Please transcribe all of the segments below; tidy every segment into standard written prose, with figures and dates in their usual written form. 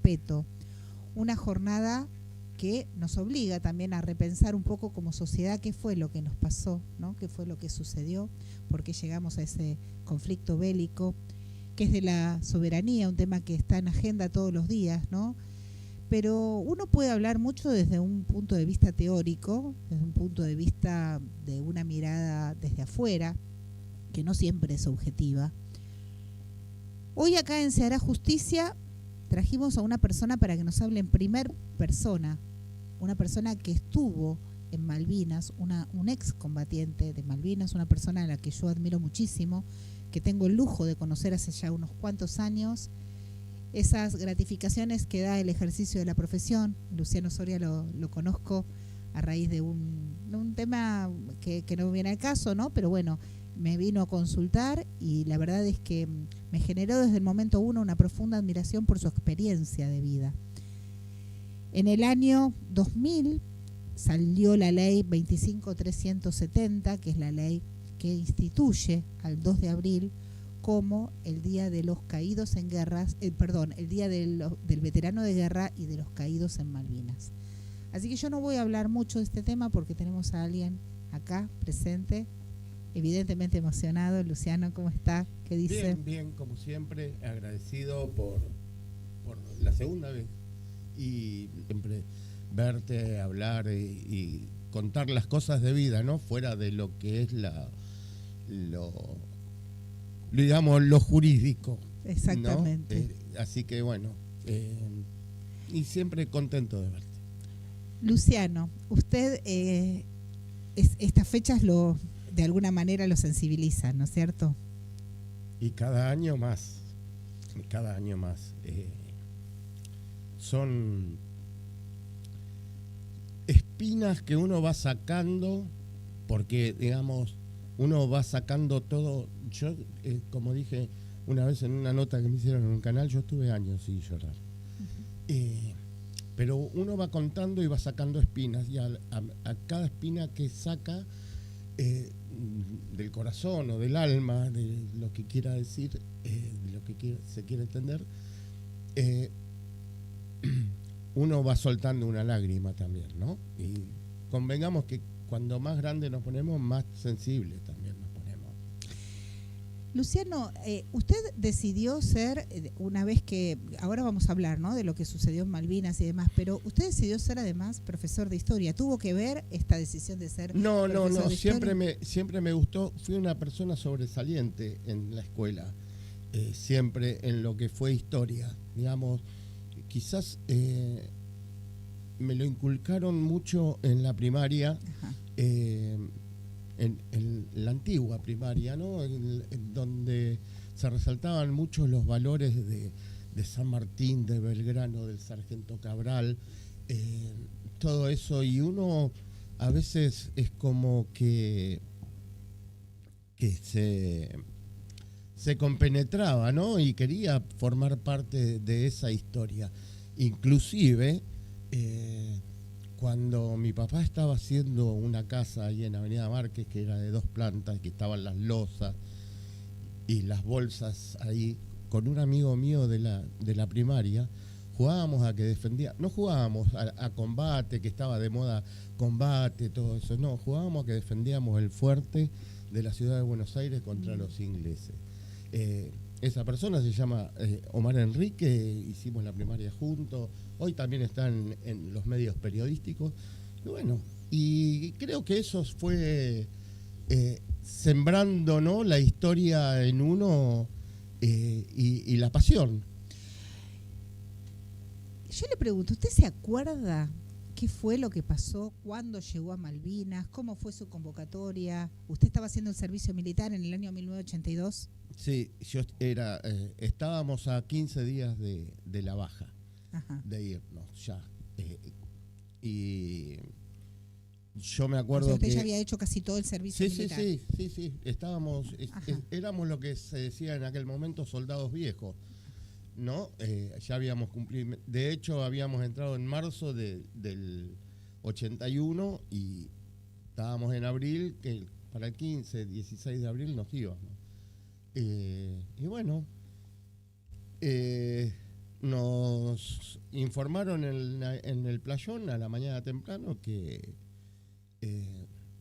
respeto. Una jornada que nos obliga también a repensar un poco como sociedad qué fue lo que nos pasó, ¿no? Qué fue lo que sucedió, por qué llegamos a ese conflicto bélico, que es de la soberanía, un tema que está en agenda todos los días, ¿no? Pero uno puede hablar mucho desde un punto de vista teórico, desde un punto de vista de una mirada desde afuera, que no siempre es objetiva. Hoy acá en Se Hará Justicia trajimos a una persona para que nos hable en primer persona, una persona que estuvo en Malvinas, un ex combatiente de Malvinas, una persona a la que yo admiro muchísimo, que tengo el lujo de conocer hace ya unos cuantos años. Esas gratificaciones que da el ejercicio de la profesión. Luciano Soria lo conozco a raíz de un tema que no viene al caso, ¿no? Pero bueno, me vino a consultar y la verdad es que me generó desde el momento uno una profunda admiración por su experiencia de vida. En el año 2000 salió la ley 25370, que es la ley que instituye al 2 de abril como el Día de los Caídos en Guerras, el Día del Veterano de Guerra y de los Caídos en Malvinas. Así que yo no voy a hablar mucho de este tema porque tenemos a alguien acá presente, evidentemente emocionado. Luciano, ¿cómo está? ¿Qué dice? Bien, bien, como siempre, agradecido por la segunda vez y siempre verte, hablar y contar las cosas de vida, ¿no? Fuera de lo que es digamos, lo jurídico. Exactamente. ¿No? Así que bueno, y siempre contento de verte. Luciano, usted estas fechas de alguna manera lo sensibilizan, ¿no es cierto? Y cada año más. Son espinas que uno va sacando, porque, digamos, uno va sacando todo. Yo, como dije una vez en una nota que me hicieron en un canal, yo estuve años sin llorar. Pero uno va contando y va sacando espinas, y a cada espina que saca del corazón o del alma, de lo que quiera decir, de lo que se quiere entender, uno va soltando una lágrima también, ¿no? Y convengamos que cuando más grande nos ponemos, más sensibles también nos ponemos. Luciano, usted decidió ser, una vez que, ahora vamos a hablar, ¿no?, de lo que sucedió en Malvinas y demás, pero usted decidió ser además profesor de historia. ¿Tuvo que ver esta decisión de ser profesor de historia? Siempre me gustó. Fui una persona sobresaliente en la escuela, siempre en lo que fue historia. Digamos, quizás me lo inculcaron mucho en la primaria, en la antigua primaria, ¿no? En donde se resaltaban mucho los valores de San Martín, de Belgrano, del Sargento Cabral, todo eso, y uno a veces es como que se compenetraba, ¿no? Y quería formar parte de esa historia. Inclusive, cuando mi papá estaba haciendo una casa ahí en Avenida Márquez, que era de 2 plantas, que estaban las losas y las bolsas ahí, con un amigo mío de la primaria, jugábamos a que defendía, no jugábamos a combate, que estaba de moda combate, todo eso, no, jugábamos a que defendíamos el fuerte de la ciudad de Buenos Aires contra los ingleses. Esa persona se llama Omar Enrique, hicimos la primaria juntos, hoy también está en los medios periodísticos. Y bueno, y creo que eso fue sembrando, ¿no?, la historia en uno, y la pasión. Yo le pregunto, ¿usted se acuerda qué fue lo que pasó, cuándo llegó a Malvinas, cómo fue su convocatoria? ¿Usted estaba haciendo el servicio militar en el año 1982? Sí, yo estábamos a 15 días de la baja. Ajá. De irnos ya. Y yo me acuerdo, o sea, usted ya había hecho casi todo el servicio militar. Sí. Estábamos, éramos lo que se decía en aquel momento soldados viejos, ¿no? Ya habíamos cumplido. De hecho, habíamos entrado en marzo del 81 y estábamos en abril, que para el 15, 16 de abril nos íbamos. Y bueno, nos informaron en el playón a la mañana temprano que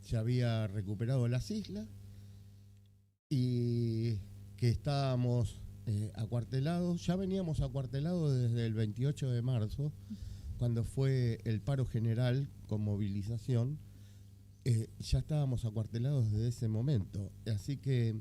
se había recuperado las islas y que estábamos acuartelados. Ya veníamos acuartelados desde el 28 de marzo, cuando fue el paro general con movilización. Ya estábamos acuartelados desde ese momento. Así que...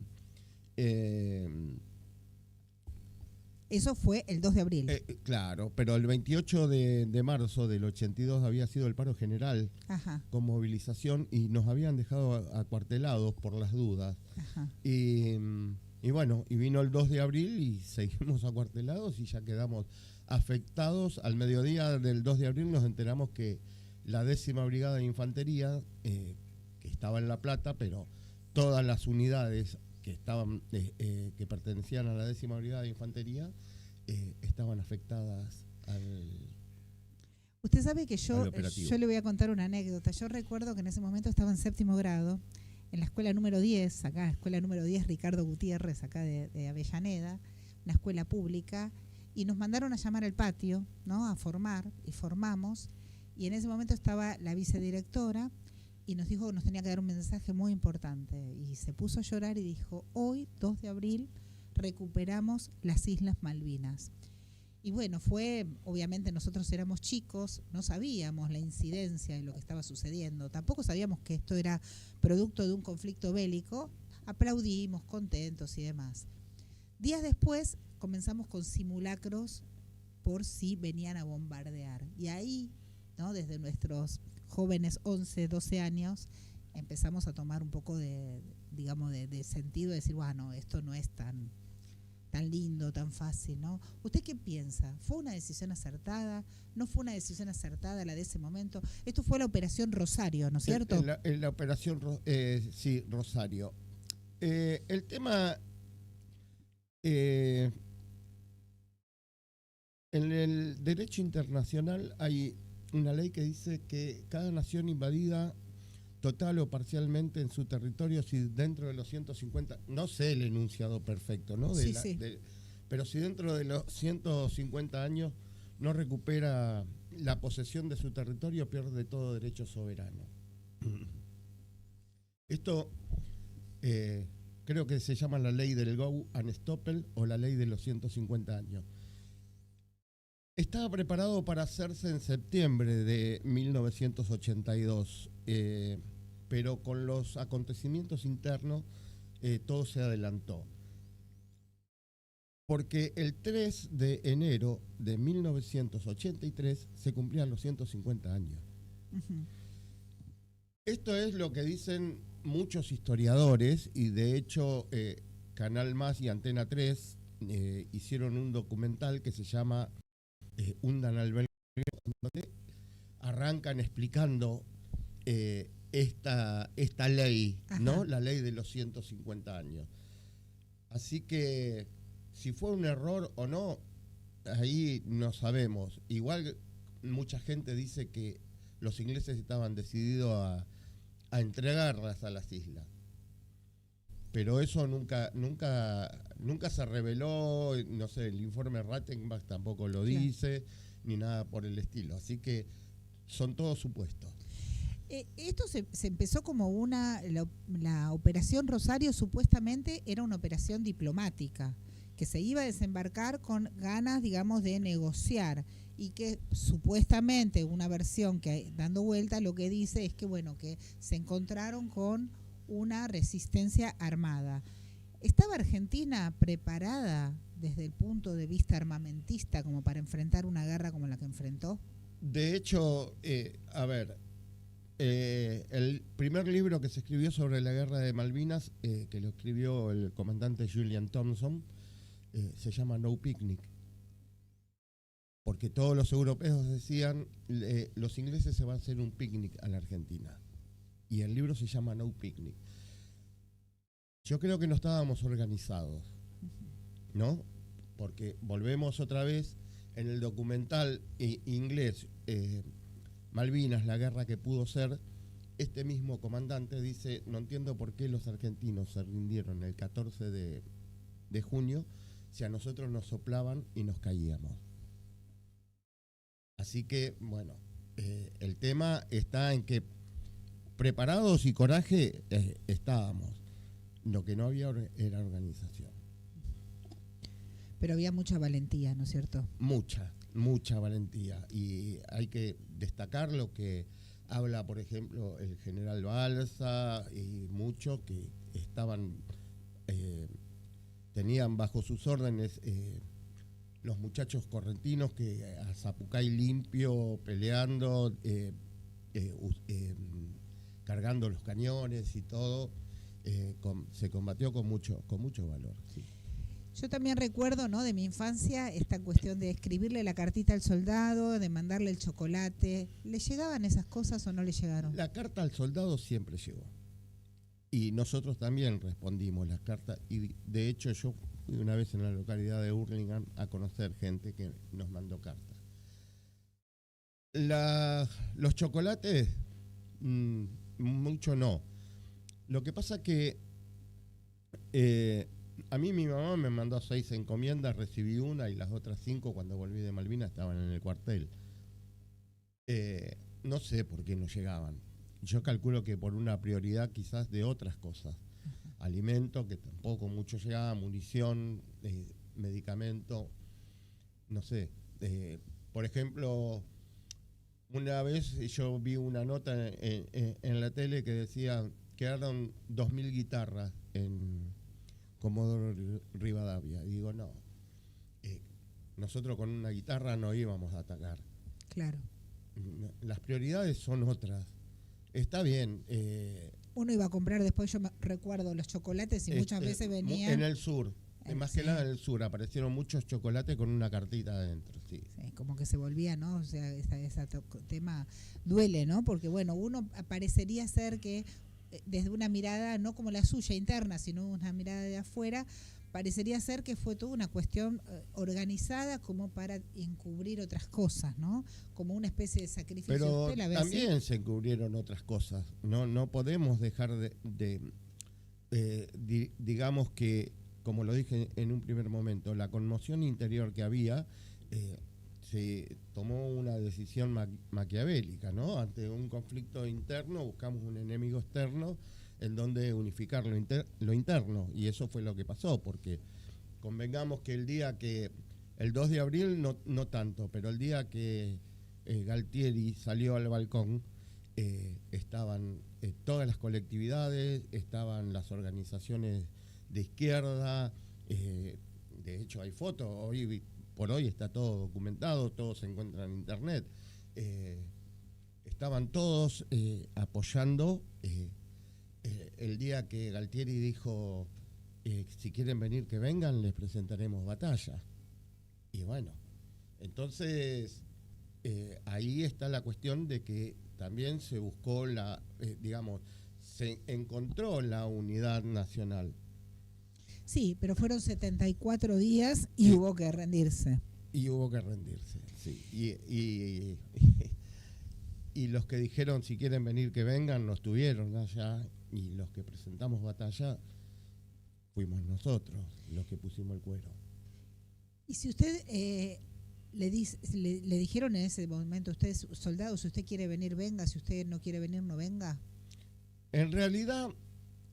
eso fue el 2 de abril. Claro, pero el 28 de marzo del 82 había sido el paro general. Ajá. Con movilización y nos habían dejado acuartelados por las dudas. Ajá. Y bueno, y vino el 2 de abril y seguimos acuartelados y ya quedamos afectados. Al mediodía del 2 de abril nos enteramos que la 10ª Brigada de Infantería, que estaba en La Plata, pero todas las unidades que estaban que pertenecían a la 10ª Brigada de Infantería estaban afectadas al... Usted sabe que yo le voy a contar una anécdota. Yo recuerdo que en ese momento estaba en 7º grado, en la escuela número 10, acá, escuela número 10 Ricardo Gutiérrez, acá de Avellaneda, una escuela pública, y nos mandaron a llamar al patio, ¿no? A formar, y formamos, y en ese momento estaba la vicedirectora, y nos dijo que nos tenía que dar un mensaje muy importante, y se puso a llorar y dijo: hoy, 2 de abril, recuperamos las Islas Malvinas. Y bueno, obviamente nosotros éramos chicos, no sabíamos la incidencia de lo que estaba sucediendo, tampoco sabíamos que esto era producto de un conflicto bélico, aplaudimos, contentos y demás. Días después comenzamos con simulacros por si venían a bombardear, y ahí, ¿no?, desde nuestros jóvenes 11, 12 años, empezamos a tomar un poco de sentido, de decir, bueno, esto no es tan lindo, tan fácil, ¿no? ¿Usted qué piensa? ¿Fue una decisión acertada? ¿No fue una decisión acertada la de ese momento? Esto fue la Operación Rosario, ¿no es cierto? La Operación, sí, Rosario. El tema... en el derecho internacional hay una ley que dice que cada nación invadida total o parcialmente en su territorio, si dentro de los 150, no sé el enunciado perfecto, ¿no? Sí. Pero si dentro de los 150 años no recupera la posesión de su territorio, pierde todo derecho soberano. Esto creo que se llama la ley del Go Unstoppable o la ley de los 150 años. Estaba preparado para hacerse en septiembre de 1982, pero con los acontecimientos internos todo se adelantó. Porque el 3 de enero de 1983 se cumplían los 150 años. Uh-huh. Esto es lo que dicen muchos historiadores, y de hecho Canal Más y Antena 3 hicieron un documental que se llama Hundan al Belgrano, donde arrancan explicando esta ley, ¿no? La ley de los 150 años. Así que si fue un error o no, ahí no sabemos. Igual mucha gente dice que los ingleses estaban decididos a entregarlas a las islas. Pero eso nunca se reveló, no sé, el informe Rattenbach tampoco lo dice, ni nada por el estilo. Así que son todos supuestos. Esto se empezó como la Operación Rosario supuestamente era una operación diplomática, que se iba a desembarcar con ganas, digamos, de negociar, y que supuestamente una versión que hay dando vuelta lo que dice es que, bueno, que se encontraron con una resistencia armada. ¿Estaba Argentina preparada desde el punto de vista armamentista como para enfrentar una guerra como la que enfrentó? De hecho, el primer libro que se escribió sobre la guerra de Malvinas, que lo escribió el comandante Julian Thompson, se llama No Picnic. Porque todos los europeos decían, los ingleses se van a hacer un picnic a la Argentina. Y el libro se llama No Picnic. Yo creo que no estábamos organizados, ¿no? Porque volvemos otra vez en el documental inglés Malvinas, la guerra que pudo ser. Este mismo comandante dice: no entiendo por qué los argentinos se rindieron el 14 de junio si a nosotros nos soplaban y nos caíamos. Así que, bueno, el tema está en que preparados y coraje estábamos. Lo que no había era organización. Pero había mucha valentía, ¿no es cierto? Mucha valentía. Y hay que destacar lo que habla, por ejemplo, el general Balsa y muchos que estaban, tenían bajo sus órdenes los muchachos correntinos que a Zapucay limpio, peleando, cargando los cañones y todo, se combatió con mucho valor. Sí. Yo también recuerdo, ¿no?, de mi infancia esta cuestión de escribirle la cartita al soldado, de mandarle el chocolate. ¿Le llegaban esas cosas o no le llegaron? La carta al soldado siempre llegó. Y nosotros también respondimos las cartas. Y de hecho yo fui una vez en la localidad de Hurlingham a conocer gente que nos mandó cartas. Los chocolates, mucho no. Lo que pasa que a mí mi mamá me mandó 6 encomiendas, recibí una y las otras 5 cuando volví de Malvinas estaban en el cuartel. No sé por qué no llegaban. Yo calculo que por una prioridad quizás de otras cosas. Alimento, que tampoco mucho llegaba, munición, medicamento, no sé. Por ejemplo, una vez yo vi una nota en la tele que decía quedaron 2.000 guitarras en Comodoro Rivadavia. Y digo, no, nosotros con una guitarra no íbamos a atacar. Claro. Las prioridades son otras. Está bien. Uno iba a comprar después, yo recuerdo los chocolates y muchas veces venían... En el sur, más que nada en el sur, aparecieron muchos chocolates con una cartita adentro, sí. Sí, como que se volvía, ¿no? O sea, ese tema duele, ¿no? Porque, bueno, uno parecería ser que desde una mirada, no como la suya interna, sino una mirada de afuera, parecería ser que fue toda una cuestión organizada como para encubrir otras cosas, ¿no? Como una especie de sacrificio. Pero ¿Usted la ve también así? se encubrieron otras cosas. No podemos dejar digamos que, como lo dije en un primer momento, la conmoción interior que había, se tomó una decisión maquiavélica, ¿no? Ante un conflicto interno buscamos un enemigo externo en donde unificar lo interno, y eso fue lo que pasó, porque convengamos que el 2 de abril no tanto, pero el día que Galtieri salió al balcón, estaban todas las colectividades, estaban las organizaciones de izquierda, de hecho hay fotos, por hoy está todo documentado, todo se encuentra en internet, estaban todos apoyando. El día que Galtieri dijo, si quieren venir que vengan, les presentaremos batalla. Y bueno, entonces ahí está la cuestión de que también se buscó se encontró la unidad nacional. Sí, pero fueron 74 días y hubo que rendirse. Y hubo que rendirse, sí. Y los que dijeron si quieren venir que vengan, nos tuvieron allá, y los que presentamos batalla fuimos nosotros los que pusimos el cuero. Y si usted le dijeron en ese momento, usted es soldado, si usted quiere venir, venga, si usted no quiere venir, no venga. En realidad,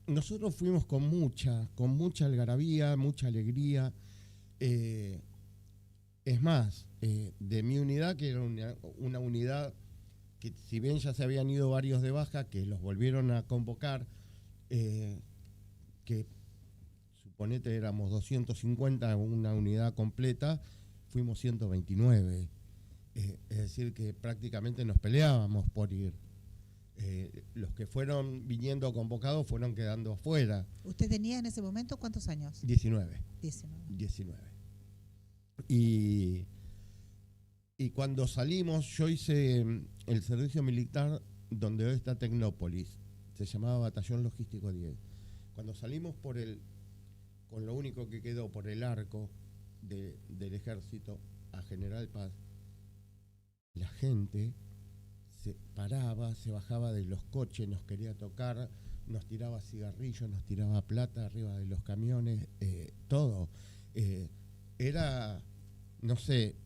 nosotros fuimos con mucha algarabía, mucha alegría. Es más, de mi unidad, que era una unidad que si bien ya se habían ido varios de baja, que los volvieron a convocar, que suponete éramos 250 en una unidad completa, fuimos 129. Es decir, que prácticamente nos peleábamos por ir. Los que fueron viniendo convocados fueron quedando afuera. ¿Usted tenía en ese momento cuántos años? 19. Y cuando salimos, yo hice el servicio militar donde hoy está Tecnópolis, se llamaba Batallón Logístico 10. Cuando salimos con lo único que quedó por el arco del ejército a General Paz, la gente se paraba, se bajaba de los coches, nos quería tocar, nos tiraba cigarrillos, nos tiraba plata arriba de los camiones, todo. Era, no sé,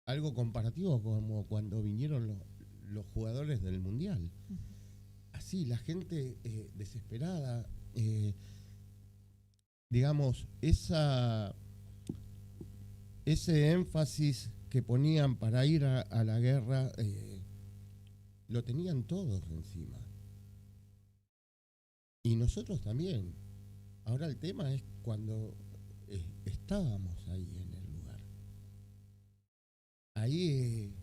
algo comparativo como cuando vinieron los jugadores del Mundial. Así, la gente desesperada, digamos, ese énfasis que ponían para ir a la guerra, lo tenían todos encima. Y nosotros también. Ahora el tema es cuando estábamos ahí en el lugar. Ahí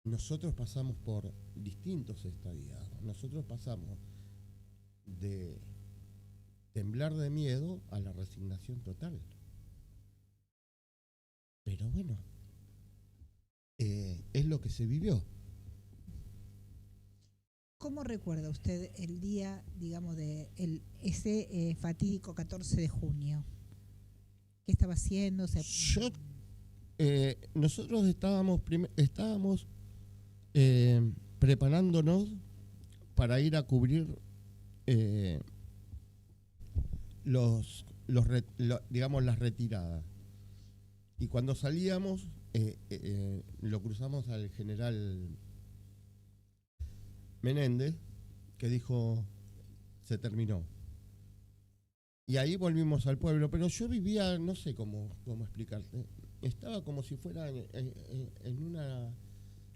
nosotros pasamos por distintos estadios. Nosotros pasamos de temblar de miedo a la resignación total. Pero bueno, es lo que se vivió. ¿Cómo recuerda usted el día, digamos, de ese fatídico 14 de junio? ¿Qué estaba haciendo? Nosotros estábamos preparándonos para ir a cubrir digamos, las retiradas. Y cuando salíamos, lo cruzamos al general Menéndez, que dijo, se terminó. Y ahí volvimos al pueblo, pero yo vivía, no sé cómo explicarte, estaba como si fuera en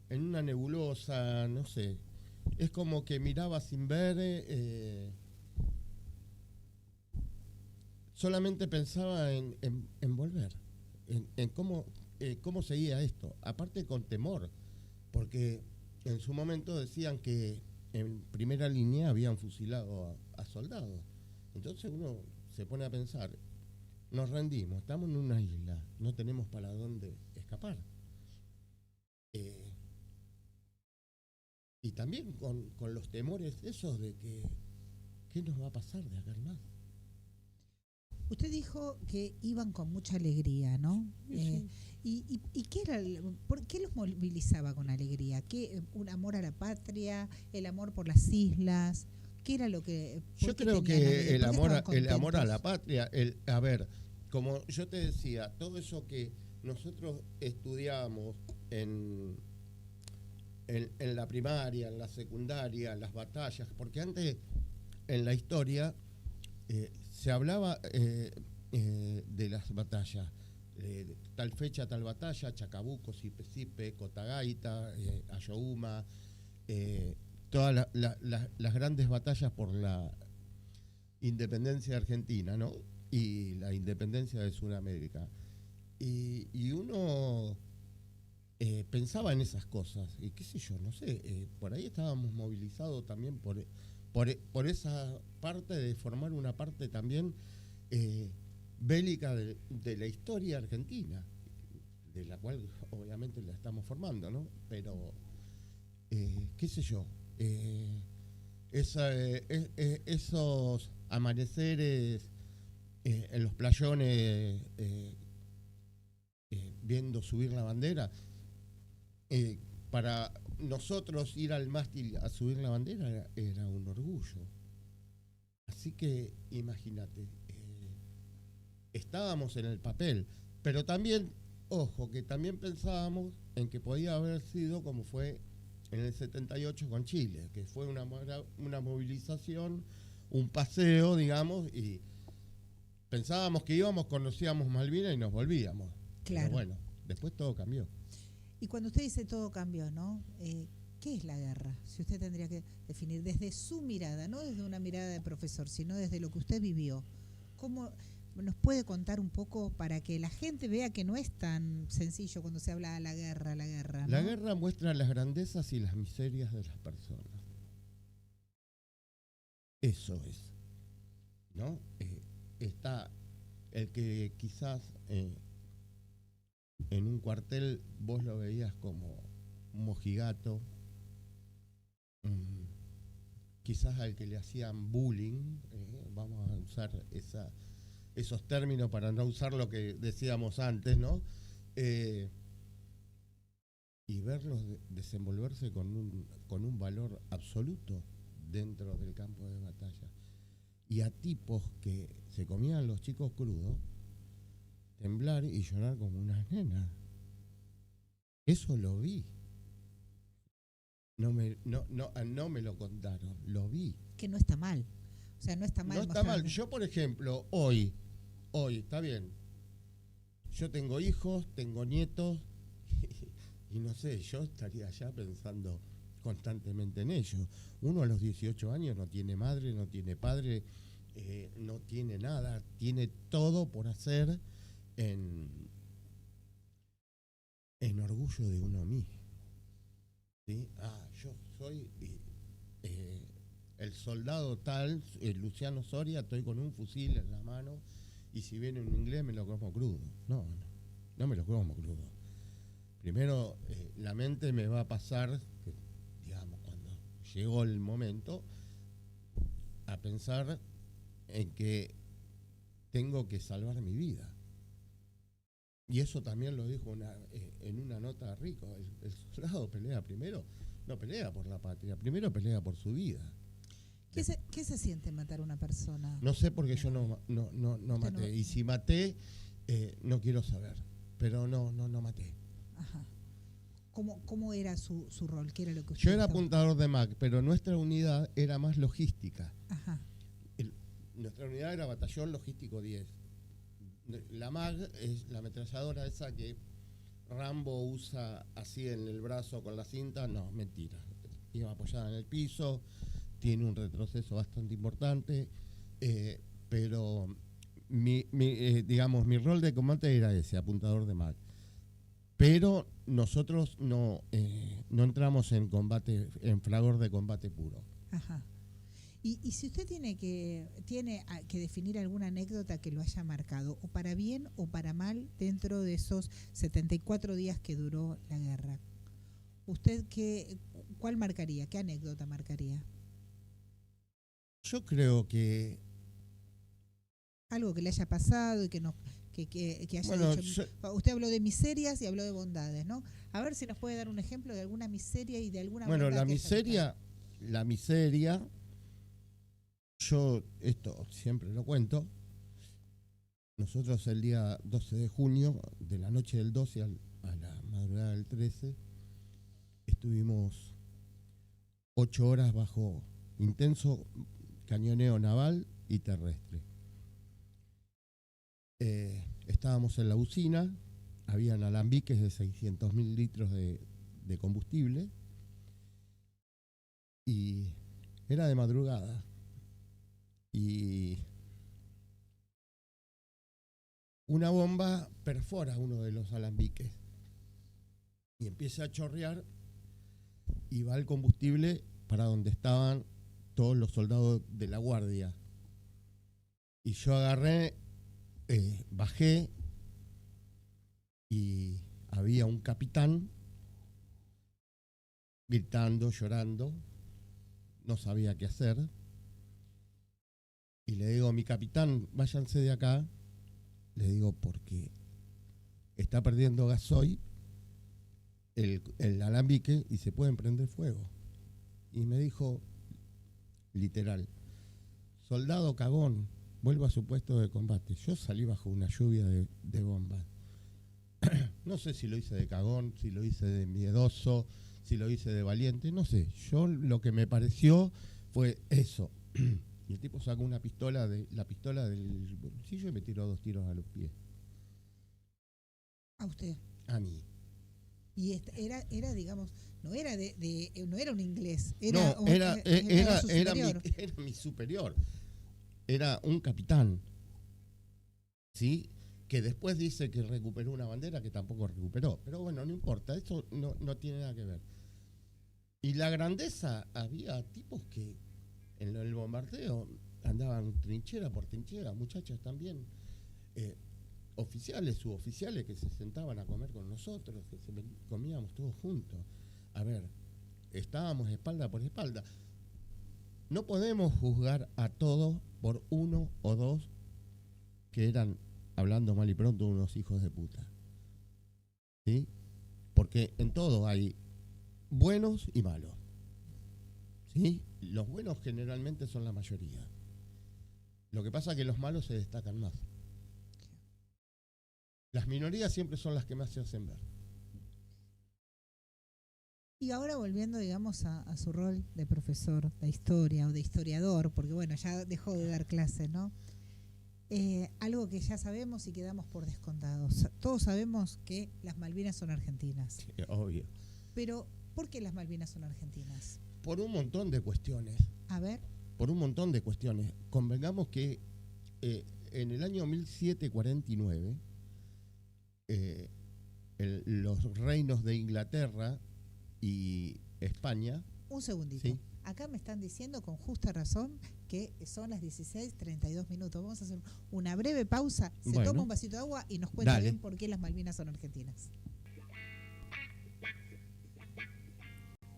una nebulosa, no sé. Es como que miraba sin ver, solamente pensaba en volver, en cómo seguía esto, aparte con temor, porque en su momento decían que en primera línea habían fusilado a soldados. Entonces uno se pone a pensar, nos rendimos, estamos en una isla, no tenemos para dónde escapar. Y también con los temores esos de que, ¿qué nos va a pasar de acá en más? Usted dijo que iban con mucha alegría, ¿no? Sí. ¿Y qué era, por qué los movilizaba con alegría? ¿Qué, un amor a la patria, el amor por las islas? ¿Qué era lo que...? Yo creo que el amor a la patria, a ver, como yo te decía, todo eso que nosotros estudiamos en la primaria, en la secundaria, en las batallas, porque antes en la historia se hablaba de las batallas, tal fecha, tal batalla, Chacabuco, Sipe, Cotagaita, Ayohuma, todas las grandes batallas por la independencia argentina, ¿no? Y la independencia de Sudamérica. Y uno pensaba en esas cosas, y qué sé yo, no sé, por ahí estábamos movilizados también por esa parte de formar una parte también bélica de la historia argentina, de la cual obviamente la estamos formando, ¿no? Pero, qué sé yo, esos amaneceres en los playones viendo subir la bandera, para nosotros ir al mástil a subir la bandera era un orgullo. Así que imagínate, estábamos en el papel, pero también, ojo, que también pensábamos en que podía haber sido como fue en el 78 con Chile, que fue una movilización, un paseo, digamos, y pensábamos que íbamos, conocíamos Malvinas y nos volvíamos. Claro. Pero bueno, después todo cambió. Y cuando usted dice todo cambió, ¿no? ¿Qué es la guerra? Si usted tendría que definir desde su mirada, no desde una mirada de profesor, sino desde lo que usted vivió. ¿Cómo nos puede contar un poco para que la gente vea que no es tan sencillo cuando se habla de la guerra, ¿no? La guerra muestra las grandezas y las miserias de las personas. Eso es, ¿no? Está el que quizás en un cuartel vos lo veías como un mojigato, quizás al que le hacían bullying, vamos a usar esos términos para no usar lo que decíamos antes, ¿no? Y verlos desenvolverse con un valor absoluto dentro del campo de batalla. Y a tipos que se comían los chicos crudos, temblar y llorar como unas nenas. Eso lo vi. No me lo contaron, lo vi. Que no está mal. O sea, no está mal. No está mal. Yo, por ejemplo, hoy, está bien. Yo tengo hijos, tengo nietos, y no sé, yo estaría allá pensando constantemente en ellos. Uno a los 18 años no tiene madre, no tiene padre, no tiene nada, tiene todo por hacer en orgullo de uno mismo. ¿Sí? Yo soy el soldado tal, Luciano Soria, estoy con un fusil en la mano y si viene un inglés me lo como crudo. No me lo como crudo. Primero, la mente me va a pasar, digamos, cuando llegó el momento, a pensar en que tengo que salvar mi vida. Y eso también lo dijo en una nota Rico. El soldado pelea primero, no pelea por la patria, primero pelea por su vida. ¿Qué se siente matar a una persona? No sé porque yo no maté. Y si maté, no quiero saber. Pero no maté. Ajá. ¿Cómo era su rol? ¿Qué era lo que usted Yo era apuntador de MAC, pero nuestra unidad era más logística. Ajá. Nuestra unidad era Batallón Logístico 10. La MAG es la ametralladora esa que Rambo usa así en el brazo con la cinta. No, mentira. Iba apoyada en el piso, tiene un retroceso bastante importante, pero digamos, mi rol de combate era ese, apuntador de MAG. Pero nosotros no entramos en combate, en fragor de combate puro. Ajá. Y si usted tiene que definir alguna anécdota que lo haya marcado, o para bien o para mal, dentro de esos 74 días que duró la guerra, ¿usted cuál marcaría? ¿Qué anécdota marcaría? Yo creo que algo que le haya pasado y que haya bueno, dicho. Usted habló de miserias y habló de bondades, ¿no? A ver si nos puede dar un ejemplo de alguna miseria y de alguna bondad. Bueno, la miseria, yo esto siempre lo cuento. Nosotros el día 12 de junio, de la noche del 12 a la madrugada del 13, estuvimos 8 horas bajo intenso cañoneo naval y terrestre. Estábamos en la usina, habían alambiques de 600.000 litros de combustible y era de madrugada. Y una bomba perfora uno de los alambiques y empieza a chorrear y va el combustible para donde estaban todos los soldados de la guardia. Y yo agarré, bajé y había un capitán gritando, llorando, no sabía qué hacer. Y le digo, mi capitán, váyanse de acá. Le digo, porque está perdiendo gasoil el alambique y se pueden prender fuego. Y me dijo, literal, soldado cagón, vuelva a su puesto de combate. Yo salí bajo una lluvia de bombas. No sé si lo hice de cagón, si lo hice de miedoso, si lo hice de valiente, no sé. Yo lo que me pareció fue eso. Y el tipo sacó la pistola del bolsillo y me tiró 2 tiros a los pies. ¿A usted? A mí. Y era digamos, no era no era un inglés, era mi superior. Era un capitán, ¿sí? Que después dice que recuperó una bandera que tampoco recuperó. Pero bueno, no importa, eso no tiene nada que ver. Y la grandeza, había tipos que en el bombardeo andaban trinchera por trinchera, muchachos también, oficiales, suboficiales que se sentaban a comer con nosotros, que comíamos todos juntos. A ver, estábamos espalda por espalda. No podemos juzgar a todos por uno o dos que eran, hablando mal y pronto, unos hijos de puta. ¿Sí? Porque en todo hay buenos y malos. ¿Sí? Los buenos generalmente son la mayoría. Lo que pasa es que los malos se destacan más. Las minorías siempre son las que más se hacen ver. Y ahora volviendo, digamos, a su rol de profesor de historia o de historiador, porque bueno, ya dejó de dar clases, ¿no? Algo que ya sabemos y quedamos por descontados. Todos sabemos que las Malvinas son argentinas. Sí, obvio. Pero, ¿por qué las Malvinas son argentinas? Por un montón de cuestiones. A ver. Por un montón de cuestiones. Convengamos que en el año 1749 los reinos de Inglaterra y España... Un segundito. ¿Sí? Acá me están diciendo con justa razón que son las 16:32. Vamos a hacer una breve pausa. Se toma un vasito de agua y nos cuenta bien por qué las Malvinas son argentinas.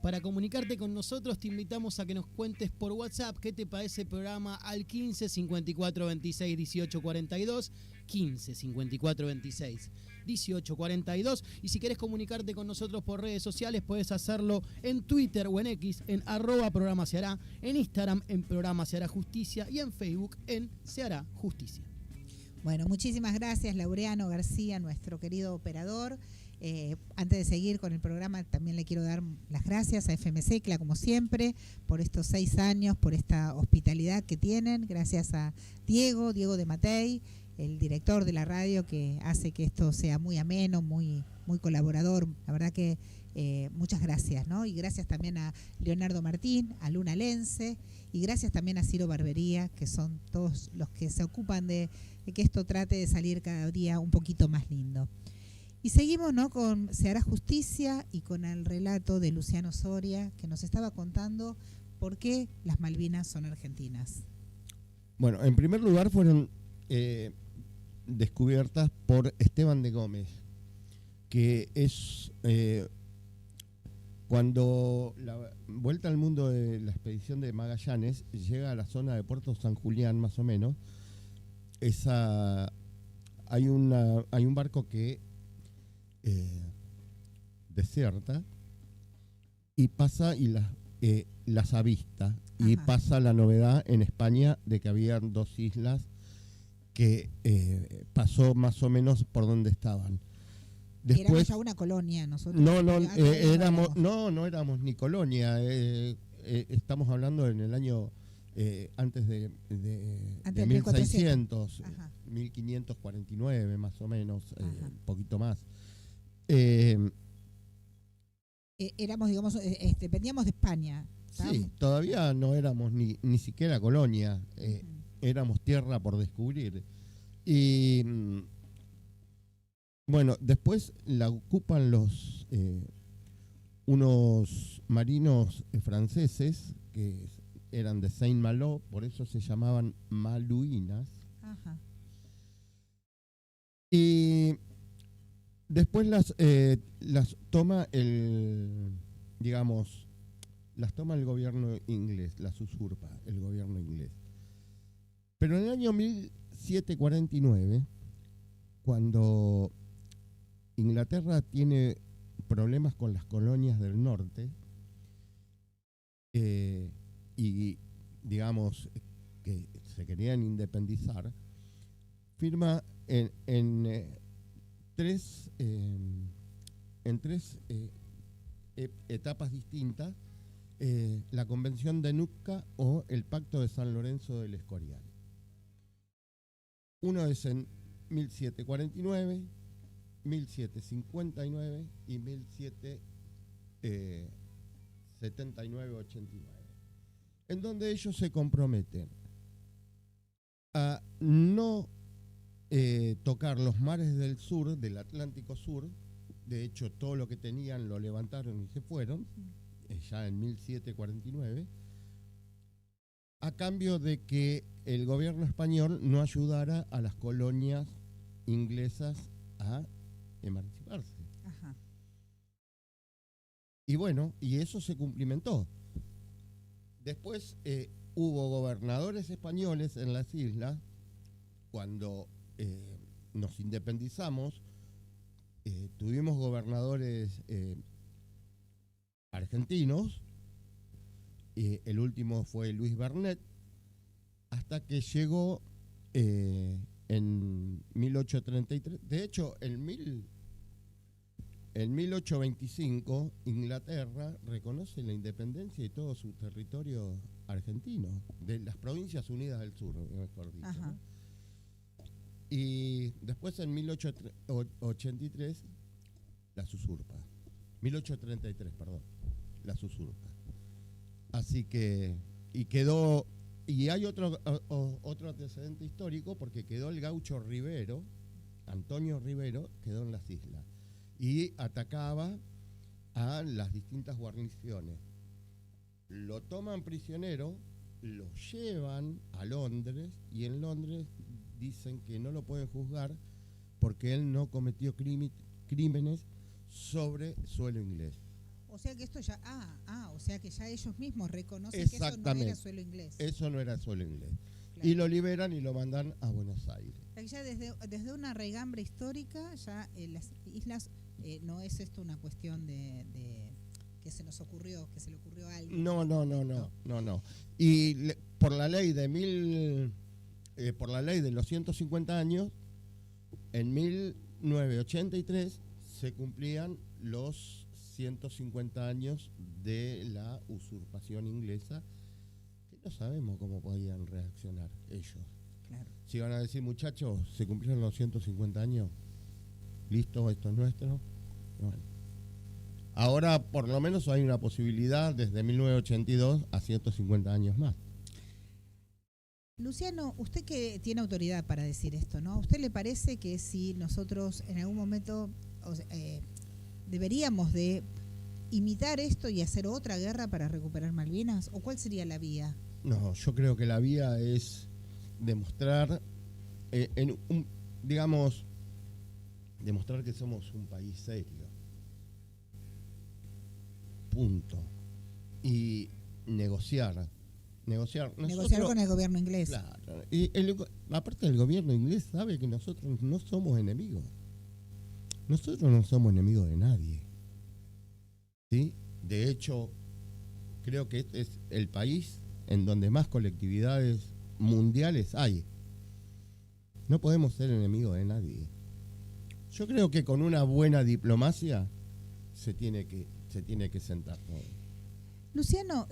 Para comunicarte con nosotros te invitamos a que nos cuentes por WhatsApp qué te parece el programa al 15 54 26 18 42, 15 54 26 18 42, y si querés comunicarte con nosotros por redes sociales puedes hacerlo en Twitter o en X en @programa se hará, en Instagram en programa se hará justicia y en Facebook en se hará justicia. Bueno, muchísimas gracias Laureano García, nuestro querido operador. Antes de seguir con el programa, también le quiero dar las gracias a FM Secla, como siempre, por estos 6 años, por esta hospitalidad que tienen. Gracias a Diego de Matei, el director de la radio, que hace que esto sea muy ameno, muy colaborador. La verdad que muchas gracias, ¿no? Y gracias también a Leonardo Martín, a Luna Lense, y gracias también a Ciro Barbería, que son todos los que se ocupan de que esto trate de salir cada día un poquito más lindo. Y seguimos, ¿no?, con Se hará justicia y con el relato de Luciano Soria, que nos estaba contando por qué las Malvinas son argentinas. Bueno, en primer lugar fueron descubiertas por Esteban de Gómez, que es cuando la vuelta al mundo de la expedición de Magallanes llega a la zona de Puerto San Julián, más o menos. Hay un barco que desierta y pasa y las avista. Y pasa la novedad en España de que habían 2 islas que pasó más o menos por donde estaban. Después, éramos ya una colonia nosotros. No éramos ni colonia. Estamos hablando en el año antes de 1600, 1549 más o menos, un poquito más. Éramos, digamos, veníamos de España. Sí, todavía no éramos ni siquiera colonia, éramos tierra por descubrir. Y bueno, después la ocupan unos marinos franceses que eran de Saint-Malo, por eso se llamaban maluinas. Ajá. Y después las toma las toma el gobierno inglés, las usurpa el gobierno inglés. Pero en el año 1749, cuando Inglaterra tiene problemas con las colonias del norte, y digamos que se querían independizar, firma en tres etapas distintas la Convención de Nootka o el Pacto de San Lorenzo del Escorial. Uno es en 1749, 1759 y 1779-89, en donde ellos se comprometen a no tocar los mares del sur, del Atlántico Sur. De hecho, todo lo que tenían lo levantaron y se fueron, ya en 1749, a cambio de que el gobierno español no ayudara a las colonias inglesas a emanciparse. Ajá. Y bueno, y eso se cumplimentó. Después hubo gobernadores españoles en las islas. Cuando nos independizamos, tuvimos gobernadores argentinos. El último fue Luis Bernet, hasta que llegó en 1833. De hecho, en 1825 Inglaterra reconoce la independencia de todo su territorio argentino, de las Provincias Unidas del Sur, mejor dicho. Ajá. ¿No? Y después en 1883 las usurpa. 1833, perdón, las usurpa. Así que, y quedó, y hay otro antecedente histórico porque quedó el gaucho Rivero, Antonio Rivero, quedó en las islas y atacaba a las distintas guarniciones. Lo toman prisionero, lo llevan a Londres y en Londres dicen que no lo pueden juzgar porque él no cometió crímenes sobre suelo inglés. O sea que esto ya, o sea que ya ellos mismos reconocen que eso no era suelo inglés. Eso no era suelo inglés. Claro. Y lo liberan y lo mandan a Buenos Aires. O sea que ya desde una raigambre histórica, ya las islas, no es esto una cuestión de que se nos ocurrió, que se le ocurrió a alguien. No. Y por la ley de por la ley de los 150 años, en 1983 se cumplían los 150 años de la usurpación inglesa, que no sabemos cómo podían reaccionar ellos. Claro. Si van a decir, muchachos, se cumplieron los 150 años, listo, esto es nuestro. Bueno. Ahora por lo menos hay una posibilidad desde 1982 a 150 años más. Luciano, usted que tiene autoridad para decir esto, ¿no? ¿A usted le parece que si nosotros en algún momento deberíamos de imitar esto y hacer otra guerra para recuperar Malvinas? ¿O cuál sería la vía? No, yo creo que la vía es demostrar, demostrar que somos un país serio. Punto. Y negociar. Negociar con el gobierno inglés. Claro. Y aparte el gobierno inglés sabe que nosotros no somos enemigos. Nosotros no somos enemigos de nadie. ¿Sí? De hecho, creo que este es el país en donde más colectividades mundiales hay. No podemos ser enemigos de nadie. Yo creo que con una buena diplomacia se tiene que sentar todo. Luciano,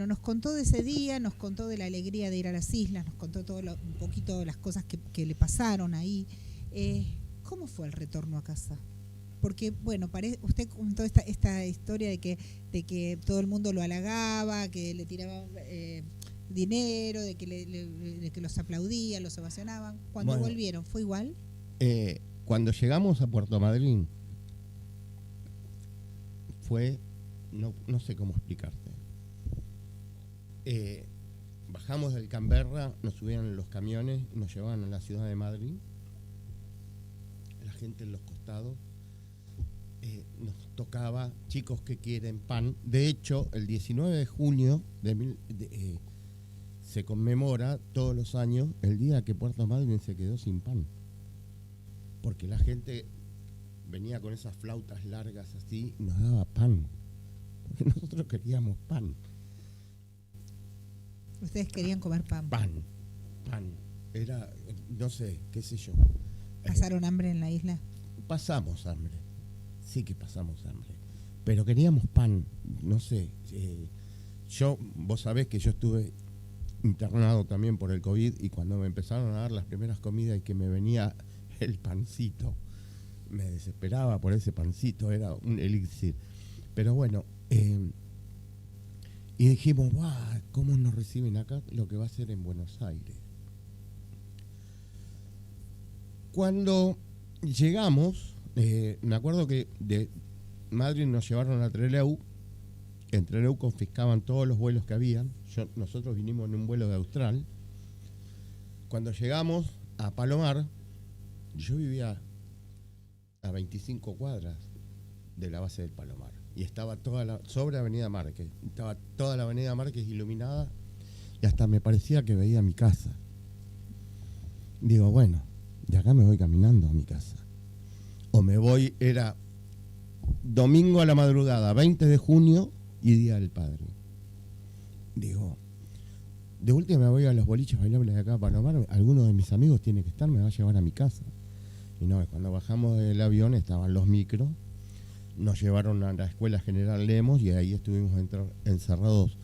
nos contó de ese día, nos contó de la alegría de ir a las islas, nos contó un poquito de las cosas que le pasaron ahí. ¿Cómo fue el retorno a casa? Porque, usted contó esta historia de que todo el mundo lo halagaba, que le tiraban dinero, de que los aplaudían, los ovacionaban. Cuando volvieron, ¿fue igual? Cuando llegamos a Puerto Madryn, fue... No sé cómo explicarte. Bajamos del Canberra, nos subían en los camiones, nos llevaban a la ciudad de Madrid, la gente en los costados, nos tocaba chicos que quieren pan. De hecho, el 19 de junio se conmemora todos los años el día que Puerto Madryn se quedó sin pan, porque la gente venía con esas flautas largas así y nos daba pan. Porque nosotros queríamos pan. Ustedes querían comer pan. Pan. Era, no sé, qué sé yo. ¿Pasaron hambre en la isla? Pasamos hambre. Sí que pasamos hambre. Pero queríamos pan. No sé. Vos sabés que yo estuve internado también por el COVID y cuando me empezaron a dar las primeras comidas y que me venía el pancito, me desesperaba por ese pancito. Era un elixir. Pero bueno, y dijimos, ¿cómo nos reciben acá? Lo que va a ser en Buenos Aires. Cuando llegamos, me acuerdo que de Madrid nos llevaron a Trelew. En Trelew confiscaban todos los vuelos que habían. Nosotros vinimos en un vuelo de Austral. Cuando llegamos a Palomar, yo vivía a 25 cuadras de la base del Palomar. Y estaba sobre Avenida Márquez. Estaba toda la Avenida Márquez iluminada y hasta me parecía que veía mi casa. Digo, bueno, de acá me voy caminando a mi casa. O me voy, era domingo a la madrugada, 20 de junio y Día del Padre. Digo, de última me voy a los boliches bailables de acá a Palomar, alguno de mis amigos tiene que estar, me va a llevar a mi casa. Y no, cuando bajamos del avión estaban los micros. nos llevaron a la Escuela General Lemos y ahí estuvimos encerrados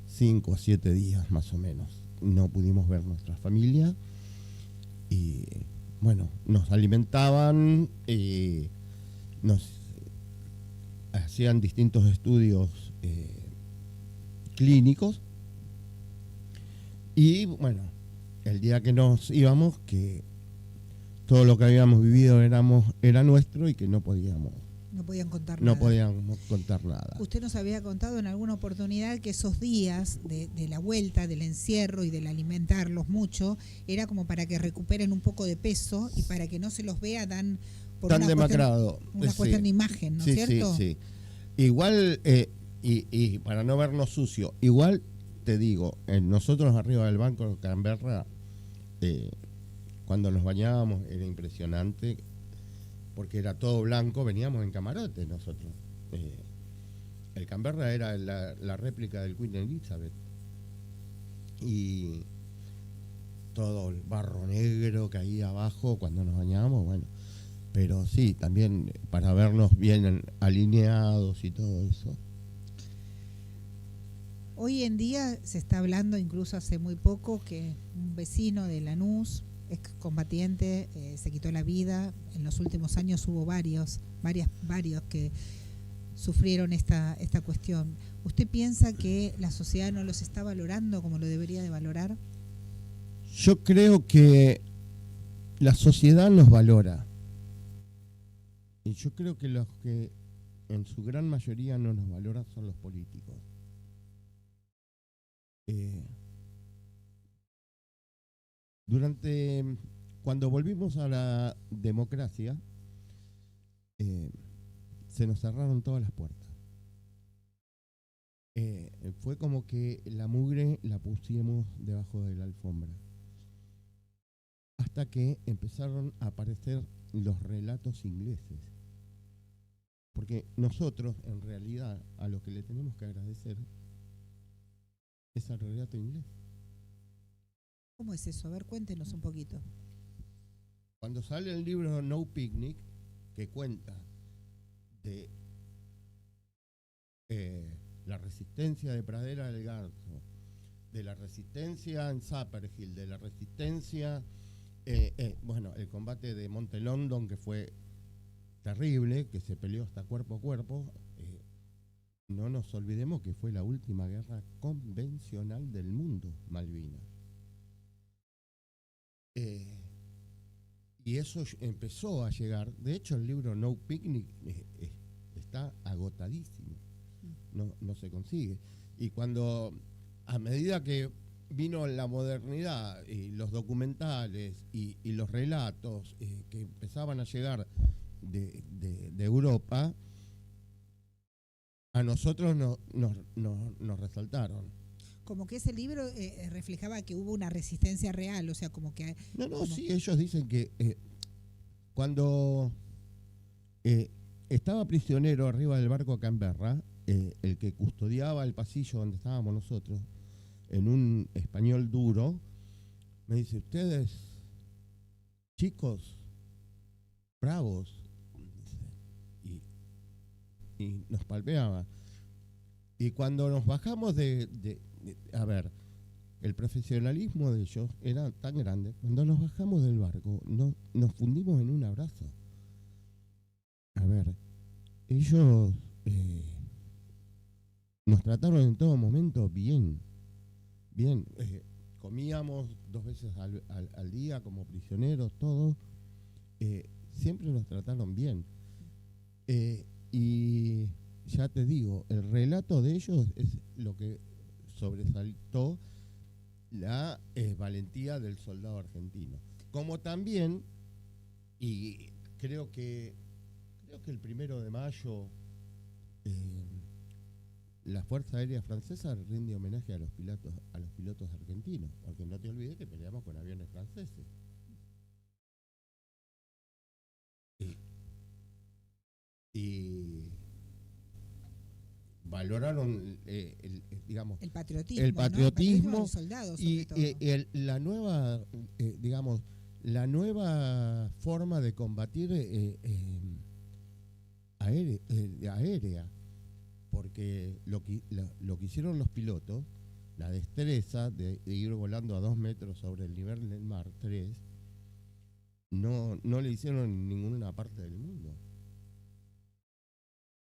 5 o 7 días más o menos. No pudimos ver nuestra familia y bueno, nos alimentaban, nos hacían distintos estudios clínicos y bueno, el día que nos íbamos, que todo lo que habíamos vivido era nuestro y que no podían contar nada. Usted nos había contado en alguna oportunidad que esos días de la vuelta, del encierro y del alimentarlos mucho, era como para que recuperen un poco de peso y para que no se los vea tan demacrado. Una cuestión de imagen, ¿no es cierto? Sí. Igual, y para no vernos sucio, igual te digo, nosotros arriba del banco de Canberra, cuando nos bañábamos era impresionante, porque era todo blanco, veníamos en camarote nosotros. El Canberra era la réplica del Queen Elizabeth. Y todo el barro negro que ahí abajo cuando nos bañábamos, bueno. Pero sí, también para vernos bien alineados y todo eso. Hoy en día se está hablando, incluso hace muy poco, que un vecino de Lanús, excombatiente, se quitó la vida. En los últimos años hubo varios que sufrieron esta cuestión. ¿Usted piensa que la sociedad no los está valorando como lo debería de valorar? Yo creo que la sociedad nos valora. Y yo creo que los que en su gran mayoría no nos valoran son los políticos. Cuando volvimos a la democracia, se nos cerraron todas las puertas. Fue como que la mugre la pusimos debajo de la alfombra. Hasta que empezaron a aparecer los relatos ingleses. Porque nosotros, en realidad, a lo que le tenemos que agradecer es al relato inglés. ¿Cómo es eso? A ver, cuéntenos un poquito. Cuando sale el libro No Picnic, que cuenta de la resistencia de Pradera del Garzo, de la resistencia en Zapperhill, de la resistencia, el combate de Monte London, que fue terrible, que se peleó hasta cuerpo a cuerpo. No nos olvidemos que fue la última guerra convencional del mundo, Malvinas. Y eso empezó a llegar. De hecho, el libro No Picnic está agotadísimo. No se consigue. Y a medida que vino la modernidad y los documentales y los relatos que empezaban a llegar de Europa, a nosotros nos resaltaron. Como que ese libro reflejaba que hubo una resistencia real, o sea, como que... Sí, ellos dicen que cuando estaba prisionero arriba del barco Canberra, el que custodiaba el pasillo donde estábamos nosotros, en un español duro, me dice, ustedes, chicos, bravos, y nos palpeaba. Y cuando nos bajamos a ver, el profesionalismo de ellos era tan grande, cuando nos bajamos del barco, nos fundimos en un abrazo. A ver, ellos nos trataron en todo momento bien. Comíamos 2 veces al día como prisioneros, todos. Siempre nos trataron bien. Y ya te digo, el relato de ellos es lo que sobresaltó la valentía del soldado argentino. Como también, y creo que el 1 de mayo la Fuerza Aérea Francesa rinde homenaje a los pilotos argentinos, porque no te olvides que peleamos con aviones franceses. Y valoraron el patriotismo, ¿no? El patriotismo de los soldados, y la nueva forma de combatir aérea, porque lo que hicieron los pilotos, la destreza de ir volando a 2 metros sobre el nivel del mar, 3, no le hicieron en ninguna parte del mundo.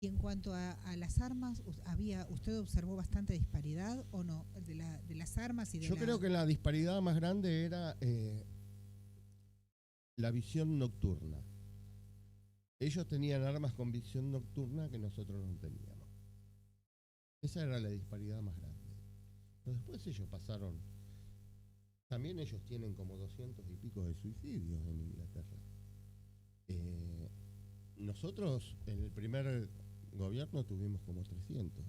Y en cuanto a las armas, ¿usted observó bastante disparidad o no? De las armas y de Yo creo que la disparidad más grande era la visión nocturna. Ellos tenían armas con visión nocturna que nosotros no teníamos. Esa era la disparidad más grande. Pero después ellos pasaron. También ellos tienen como 200 y pico de suicidios en Inglaterra. Nosotros en el primer gobierno tuvimos como 300.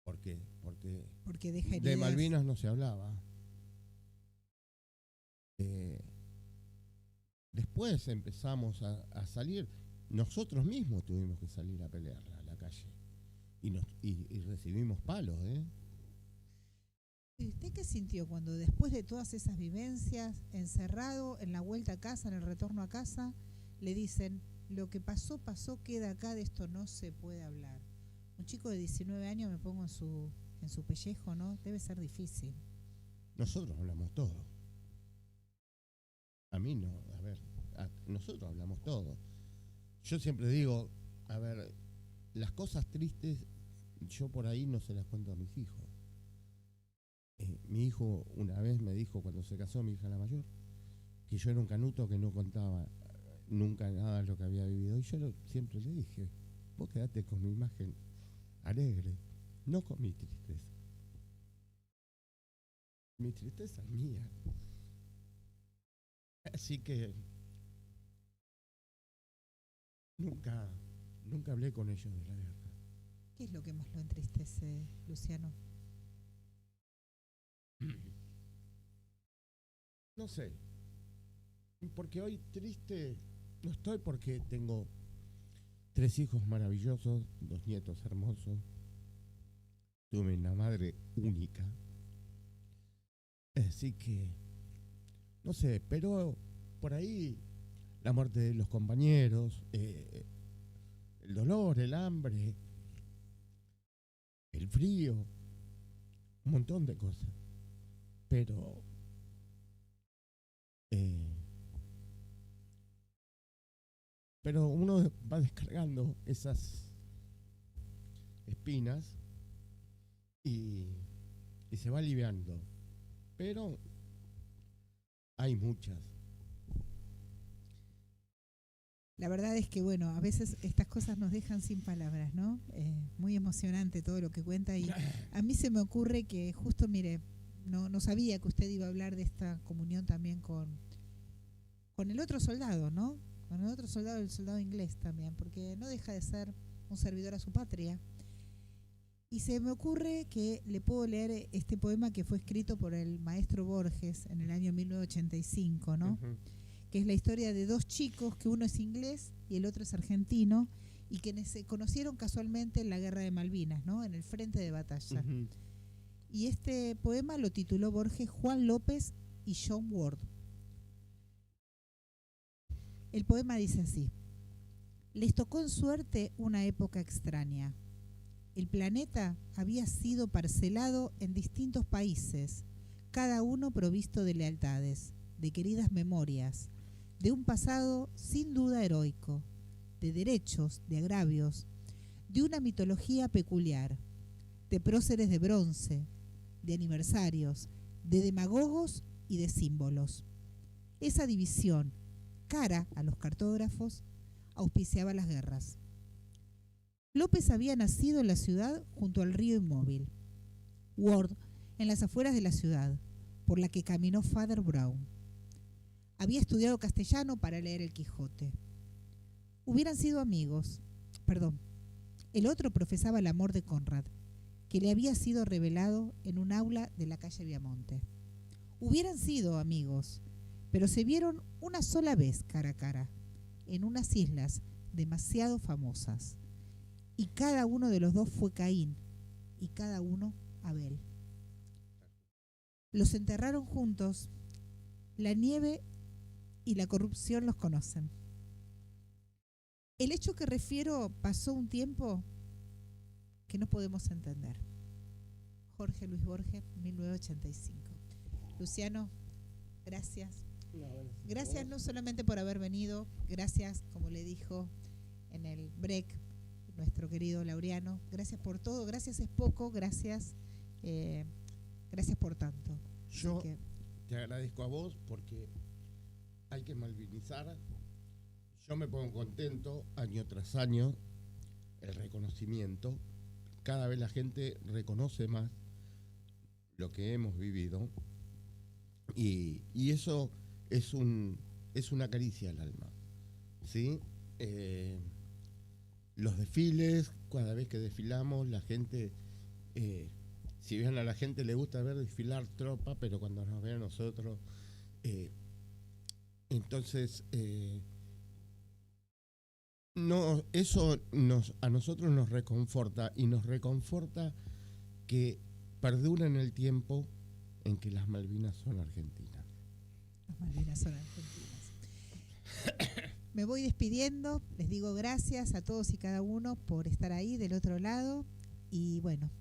¿Por qué? Porque deja heridas. De Malvinas no se hablaba. Después empezamos a salir. Nosotros mismos tuvimos que salir a pelear a la calle. Y recibimos palos, ¿Y usted qué sintió cuando después de todas esas vivencias, encerrado en la vuelta a casa, en el retorno a casa, le dicen, lo que pasó, queda acá, de esto no se puede hablar? Un chico de 19 años, me pongo en su pellejo, ¿no? Debe ser difícil. Nosotros hablamos todo. A mí no, nosotros hablamos todo. Yo siempre digo, las cosas tristes, yo por ahí no se las cuento a mis hijos. Mi hijo una vez me dijo, cuando se casó mi hija la mayor, que yo era un canuto que no contaba nunca nada de lo que había vivido. Y yo siempre le dije, vos quedate con mi imagen alegre, no con mi tristeza. Mi tristeza es mía. Así que nunca hablé con ellos de la guerra. ¿Qué es lo que más lo entristece, Luciano? No sé, porque hoy triste no estoy, porque tengo 3 hijos maravillosos, 2 nietos hermosos, tuve una madre única, así que no sé, pero por ahí la muerte de los compañeros, el dolor, el hambre, el frío, un montón de cosas. Pero uno va descargando esas espinas y se va aliviando. Pero hay muchas. La verdad es que, bueno, a veces estas cosas nos dejan sin palabras, ¿no? Muy emocionante todo lo que cuenta. Y a mí se me ocurre que justo, mire, no sabía que usted iba a hablar de esta comunión también con el otro soldado, ¿no? Con el otro soldado, el soldado inglés también, porque no deja de ser un servidor a su patria. Y se me ocurre que le puedo leer este poema que fue escrito por el maestro Borges en el año 1985, ¿no? Uh-huh. Que es la historia de 2 chicos, que uno es inglés y el otro es argentino, y que se conocieron casualmente en la Guerra de Malvinas, ¿no? En el frente de batalla. Uh-huh. Y este poema lo tituló Borges Juan López y John Ward. El poema dice así: les tocó en suerte una época extraña. El planeta había sido parcelado en distintos países, cada uno provisto de lealtades, de queridas memorias, de un pasado sin duda heroico, de derechos, de agravios, de una mitología peculiar, de próceres de bronce, de aniversarios, de demagogos y de símbolos. Esa división, cara a los cartógrafos, auspiciaba las guerras. López había nacido en la ciudad junto al río Inmóvil, Ward en las afueras de la ciudad, por la que caminó Father Brown. Había estudiado castellano para leer el Quijote. Hubieran sido amigos. El otro profesaba el amor de Conrad, que le había sido revelado en un aula de la calle Viamonte. Hubieran sido amigos, pero se vieron una sola vez cara a cara, en unas islas demasiado famosas. Y cada uno de los dos fue Caín, y cada uno Abel. Los enterraron juntos, la nieve y la corrupción los conocen. El hecho que refiero pasó un tiempo que no podemos entender. Jorge Luis Borges, 1985. Luciano, gracias. Gracias no solamente por haber venido, gracias, como le dijo en el break nuestro querido Laureano, gracias por todo, gracias es poco, gracias, gracias por tanto. Yo te agradezco a vos porque hay que malvinizar. Yo me pongo contento año tras año, el reconocimiento. Cada vez la gente reconoce más lo que hemos vivido y eso es una caricia al alma, ¿sí? Los desfiles, cada vez que desfilamos, la gente, si bien a la gente le gusta ver desfilar tropa, pero cuando nos ve a nosotros, entonces no, eso a nosotros nos reconforta y nos reconforta que perdura en el tiempo en que las Malvinas son argentinas. Las Malvinas son argentinas. Me voy despidiendo, les digo gracias a todos y cada uno por estar ahí del otro lado y bueno,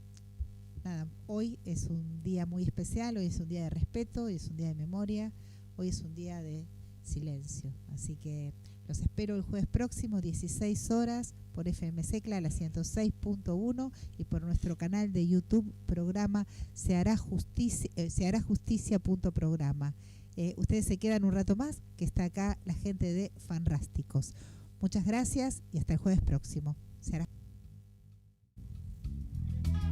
nada, hoy es un día muy especial, hoy es un día de respeto, hoy es un día de memoria, hoy es un día de silencio, así que los espero el jueves próximo, 16 horas, por FM Secla, la 106.1 y por nuestro canal de YouTube, programa Se hará justicia.programa. Ustedes se quedan un rato más, que está acá la gente de Fanrásticos. Muchas gracias y hasta el jueves próximo. Se hará